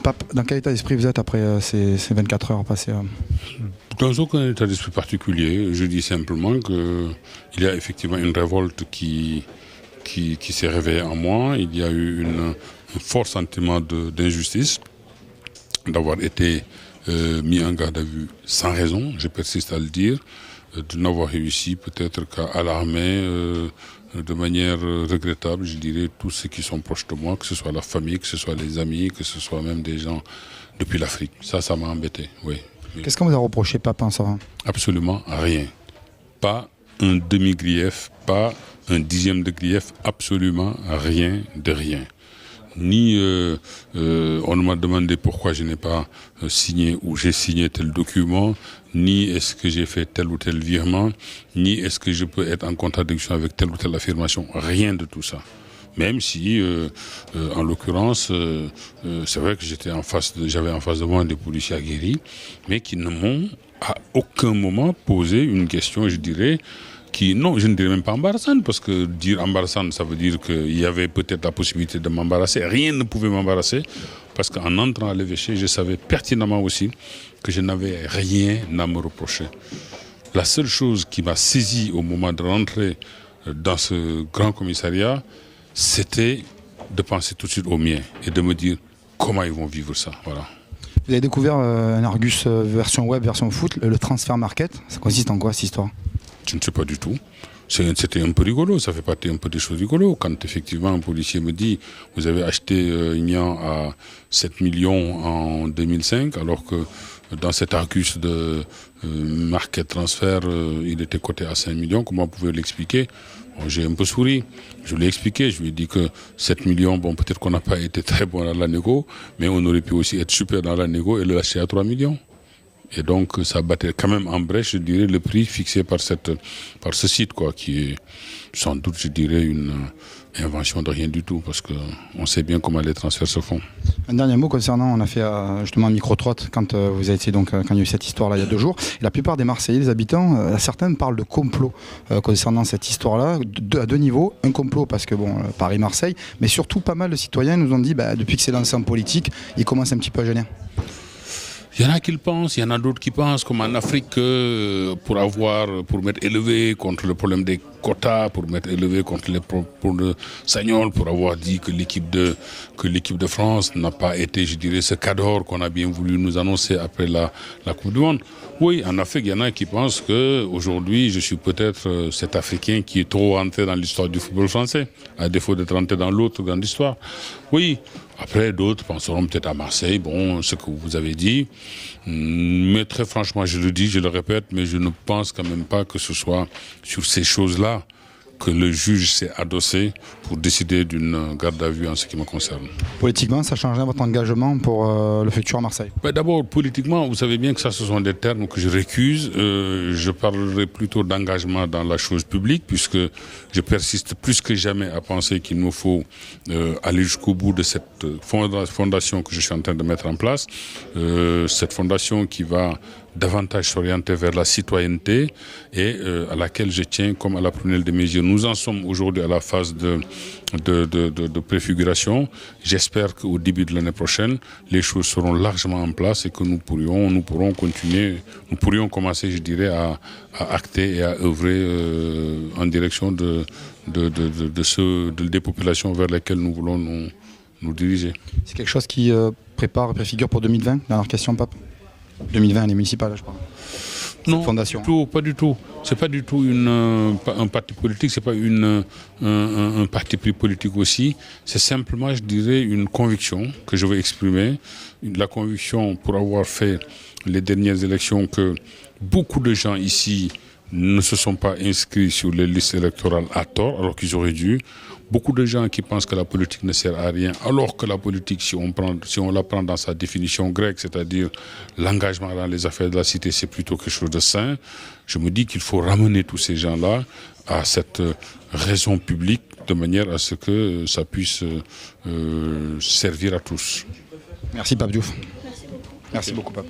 Pape, dans quel état d'esprit vous êtes après ces 24 heures passées Dans aucun état d'esprit particulier. Je dis simplement qu'il y a effectivement une révolte qui s'est réveillée en moi. Il y a eu un fort sentiment d'injustice, d'avoir été mis en garde à vue sans raison, je persiste à le dire, de n'avoir réussi peut-être qu'à alarmer de manière regrettable, je dirais, tous ceux qui sont proches de moi, que ce soit la famille, que ce soit les amis, que ce soit même des gens depuis l'Afrique. Ça m'a embêté, oui. Qu'est-ce qu'on vous a reproché, Pape, en ça? Absolument rien. Pas un demi-grief, pas un dixième de grief, absolument rien de rien. Ni on m'a demandé pourquoi je n'ai pas signé ou j'ai signé tel document, ni est-ce que j'ai fait tel ou tel virement, ni est-ce que je peux être en contradiction avec telle ou telle affirmation. Rien de tout ça. Même si, en l'occurrence, c'est vrai que j'avais en face de moi des policiers aguerris, mais qui ne m'ont à aucun moment posé une question, je dirais, non, je ne dirais même pas embarrassante, parce que dire embarrassante, ça veut dire qu'il y avait peut-être la possibilité de m'embarrasser. Rien ne pouvait m'embarrasser, parce qu'en entrant à l'évêché, je savais pertinemment aussi que je n'avais rien à me reprocher. La seule chose qui m'a saisi au moment de rentrer dans ce grand commissariat, c'était de penser tout de suite aux miens et de me dire comment ils vont vivre ça. Voilà. Vous avez découvert un Argus version web, version foot, le transfert market. Ça consiste en quoi, cette histoire? Je ne sais pas du tout. C'était un peu rigolo, ça fait partie un peu des choses rigolos. Quand effectivement un policier me dit « Vous avez acheté Ignan à 7 millions en 2005 », alors que dans cet Argus de market transfert, il était coté à 5 millions, comment vous pouvez l'expliquer? Bon, j'ai un peu souri, je l'ai expliqué, je lui ai dit que 7 millions, bon, peut-être qu'on n'a pas été très bon dans la négo, mais on aurait pu aussi être super dans la négo et le lâcher à 3 millions. Et donc, ça battait quand même en brèche, je dirais, le prix fixé par ce site, quoi, qui est sans doute, je dirais, une invention de rien du tout, parce qu'on sait bien comment les transferts se font. Un dernier mot concernant, on a fait justement un micro-trotte quand vous avez été, donc, quand il y a eu cette histoire-là il y a 2 jours. Et la plupart des Marseillais, les habitants, certains parlent de complot concernant cette histoire-là, à 2 niveaux. Un complot parce que, bon, Paris-Marseille, mais surtout pas mal de citoyens nous ont dit, depuis que c'est lancé en politique, ils commencent un petit peu à gêner. Il y en a qui le pensent, il y en a d'autres qui pensent, comme en Afrique, pour m'être élevé contre le problème des quotas, pour m'être élevé contre pour le Sagnol, pour avoir dit que l'équipe de France n'a pas été, je dirais, ce cadre qu'on a bien voulu nous annoncer après la Coupe du Monde. Oui, en Afrique, il y en a qui pensent qu'aujourd'hui, je suis peut-être cet Africain qui est trop rentré dans l'histoire du football français, à défaut d'être rentré dans l'autre grande histoire. Oui, après, d'autres penseront peut-être à Marseille, bon, ce que vous avez dit. Mais très franchement, je le dis, je le répète, mais je ne pense quand même pas que ce soit sur ces choses-là que le juge s'est adossé pour décider d'une garde à vue en ce qui me concerne. Politiquement, ça changerait votre engagement pour le futur à Marseille? D'abord, politiquement, vous savez bien que ça, ce sont des termes que je récuse. Je parlerai plutôt d'engagement dans la chose publique, puisque je persiste plus que jamais à penser qu'il nous faut aller jusqu'au bout de cette fondation que je suis en train de mettre en place. Cette fondation qui va davantage s'orienter vers la citoyenneté et à laquelle je tiens comme à la prunelle de mes yeux. Nous en sommes aujourd'hui à la phase de préfiguration. J'espère qu'au début de l'année prochaine, les choses seront largement en place et que nous pourrons commencer, je dirais, à acter et à œuvrer en direction des populations vers lesquelles nous voulons nous diriger. C'est quelque chose qui préfigure pour 2020, dernière question, Pape? 2020, les municipales, je parle. Non, fondation. pas du tout. C'est pas du tout un parti politique, c'est pas un parti pris politique aussi. C'est simplement, je dirais, une conviction que je veux exprimer. La conviction pour avoir fait les dernières élections que beaucoup de gens ici ne se sont pas inscrits sur les listes électorales à tort, alors qu'ils auraient dû. Beaucoup de gens qui pensent que la politique ne sert à rien, alors que la politique, si on la prend dans sa définition grecque, c'est-à-dire l'engagement dans les affaires de la cité, c'est plutôt quelque chose de sain. Je me dis qu'il faut ramener tous ces gens-là à cette raison publique de manière à ce que ça puisse servir à tous. Merci Pape Diouf. Merci beaucoup Pape.